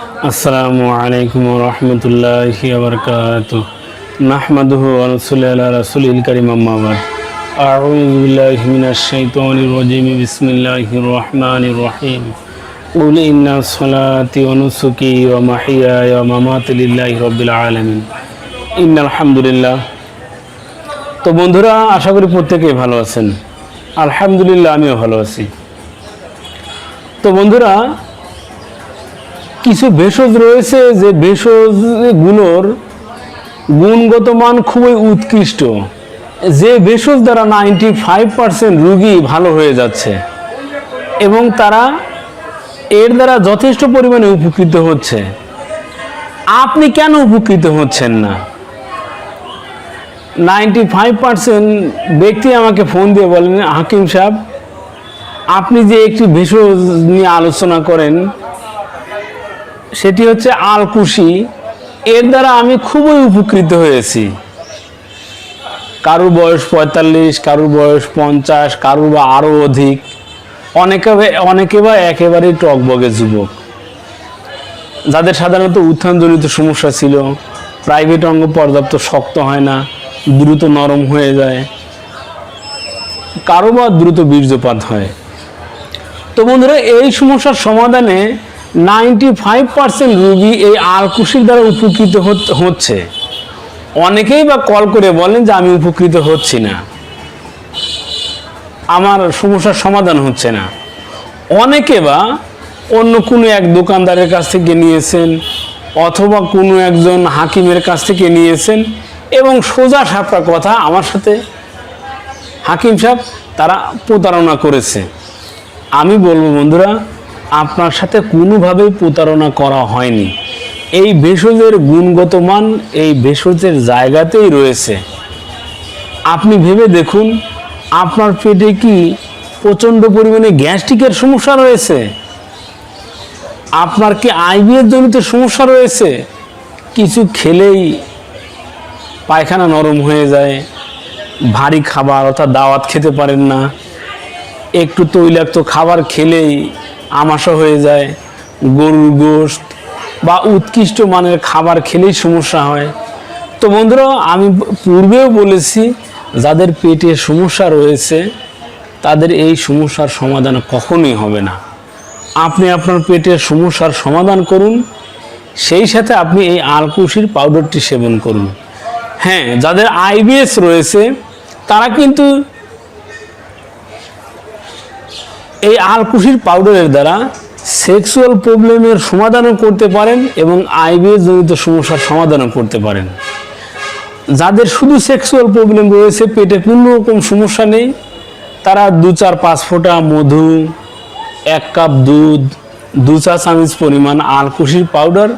আসসালামু আলাইকুম ওয়া রাহমাতুল্লাহি ওয়া বারাকাতুহু নাহমাদুহু ওয়া নুসাল্লি আলা রাসূলিল কারীম আম্মা বাদ আউযু বিল্লাহি মিনাশ শাইতানির রাজীম বিসমিল্লাহির রহমানির রহিম কুল ইন্না সলাতি ওয়া নুসুকি ওয়া মাহইয়ায়া ওয়া মামাতি লিল্লাহি রাব্বিল আলামিন ইন্নাল হামদুলিল্লাহ। তো বন্ধুরা, আশা করি প্রত্যেকেই ভালো আছেন। আলহামদুলিল্লাহ, আমিও ভালো আছি। তো বন্ধুরা, কিছু ভেষজ রয়েছে যে ভেষজগুলোর গুণগত মান খুবই উৎকৃষ্ট, যে ভেষজ দ্বারা 95% রোগী ভালো হয়ে যাচ্ছে এবং তারা এর দ্বারা যথেষ্ট পরিমাণে উপকৃত হচ্ছে। আপনি কেন উপকৃত হচ্ছেন না? 95% ব্যক্তি আমাকে ফোন দিয়ে বলেন, হাকিম সাহেব, আপনি যে একটি ভেষজ নিয়ে আলোচনা করেন সেটি হচ্ছে আলকুশি, এর দ্বারা আমি খুবই উপকৃত হয়েছি। কারুর বয়স 45, কারুর বয়স 50, কারুর বা আরও অধিক, অনেকে বা একেবারেই টকবগে যুবক, যাদের সাধারণত উত্থানজনিত সমস্যা ছিল, প্রাইভেট অঙ্গ পর্যাপ্ত শক্ত হয় না, দ্রুত নরম হয়ে যায়, কারো বা দ্রুত বীর্যপাত হয়। তো বন্ধুরা, এই সমস্যার সমাধানে 95% রোগী এই আলকুশির দ্বারা উপকৃত হচ্ছে। অনেকেই বা কল করে বলেন যে আমি উপকৃত হচ্ছি না, আমার সমস্যার সমাধান হচ্ছে না। অনেকে বা অন্য কোনো এক দোকানদারের কাছ থেকে নিয়েছেন অথবা কোনো একজন হাকিমের কাছ থেকে নিয়েছেন এবং সোজা সাপটা কথা আমার সাথে, হাকিম সাহেব, তারা প্রতারণা করেছে। আমি বলবো বন্ধুরা, আপনার সাথে কোনোভাবেই প্রতারণা করা হয়নি। এই ভেষজের গুণগত মান এই ভেষজের জায়গাতেই রয়েছে। আপনি ভেবে দেখুন, আপনার পেটে কি প্রচণ্ড পরিমাণে গ্যাস্ট্রিকের সমস্যা রয়েছে? আপনার কি আইবিএস জনিত সমস্যা রয়েছে? কিছু খেলেই পায়খানা নরম হয়ে যায়, ভারী খাবার অর্থাৎ দাওয়াত খেতে পারেন না, একটু তৈলাক্ত খাবার খেলেই আমাশা হয়ে যায়, গরুর গোশত বা উৎকৃষ্ট মানের খাবার খেলেই সমস্যা হয়। তো বন্ধুরা, আমি পূর্বেও বলেছি, যাদের পেটে সমস্যা রয়েছে তাদের এই সমস্যার সমাধান কখনোই হবে না। আপনি আপনার পেটের সমস্যার সমাধান করুন, সেই সাথে আপনি এই আলকুশির পাউডারটি সেবন করুন। হ্যাঁ, যাদের আইবিএস রয়েছে তারা কিন্তু এই আলকুশির পাউডারের দ্বারা সেক্সুয়াল প্রবলেমের সমাধানও করতে পারেন এবং আইবিএস জনিত সমস্যার সমাধানও করতে পারেন। যাদের শুধু সেক্সুয়াল প্রবলেম রয়েছে, পেটে কোনো রকম সমস্যা নেই, তারা 2-4-5 ফোঁটা মধু, 1 কাপ দুধ, 2 চা চামচ পরিমাণ আলকুশির পাউডার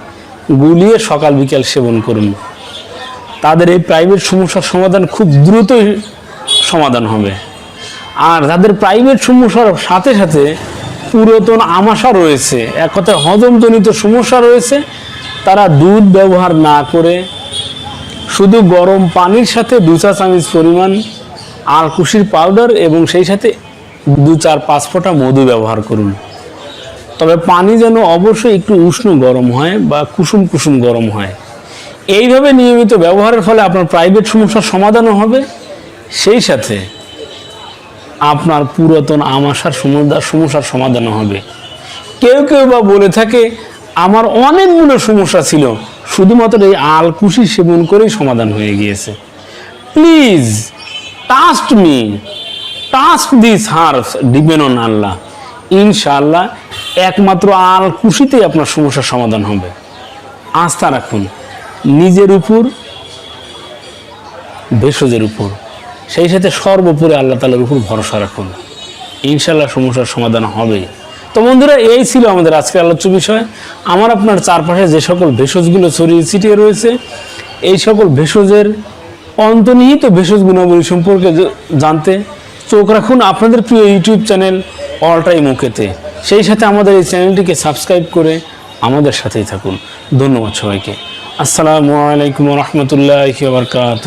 গুলিয়ে সকাল বিকাল সেবন করুন। তাদের এই প্রাইভেট সমস্যার সমাধান খুব দ্রুতই সমাধান হবে। আর যাদের প্রাইভেট সমস্যার সাথে সাথে পুরাতন আমাশা রয়েছে, এক কথায় হজমজনিত সমস্যা রয়েছে, তারা দুধ ব্যবহার না করে শুধু গরম পানির সাথে 2 চা চামচ পরিমাণ আলকুশির পাউডার এবং সেই সাথে 2-4-5 ফোঁটা মধু ব্যবহার করুন। তবে পানি যেন অবশ্যই একটু উষ্ণ গরম হয় বা কুসুম কুসুম গরম হয়। এইভাবে নিয়মিত ব্যবহারের ফলে আপনার প্রাইভেট সমস্যার সমাধানও হবে, সেই সাথে আপনার পুরাতন আমাশার সমস্যার সমাধানও হবে। কেউ কেউ বা বলে থাকে, আমার অনেকগুলো সমস্যা ছিল, শুধুমাত্র এই আলকুশি সেবন করেই সমাধান হয়ে গিয়েছে। Please trust me, trust this herbs, depend on Allah. ইনশাআল্লাহ একমাত্র আলকুশিতেই আপনার সমস্যার সমাধান হবে। আস্থা রাখুন নিজের উপর, ভেষজের উপর, সেই সাথে সর্বোপরি আল্লাহ তাআলার উপর ভরসা রাখুন। ইনশাআল্লাহ সমস্যার সমাধান হবে। তো বন্ধুরা, এই ছিল আমাদের আজকের আলোচ্য বিষয়। আমার আপনার চারপাশে যে সকল ভেষজগুলো ছড়িয়ে ছিটিয়ে রয়েছে, এই সকল ভেষজের অন্তর্নিহিত ভেষজ গুণাবলী সম্পর্কে জানতে চোখ রাখুন আপনাদের প্রিয় ইউটিউব চ্যানেল অল টাইম ওকেতে। সেই সাথে আমাদের এই চ্যানেলটিকে সাবস্ক্রাইব করে আমাদের সাথেই থাকুন। ধন্যবাদ সবাইকে। আসসালামু আলাইকুম ওয়া রাহমাতুল্লাহি ওয়া বারাকাতুহু।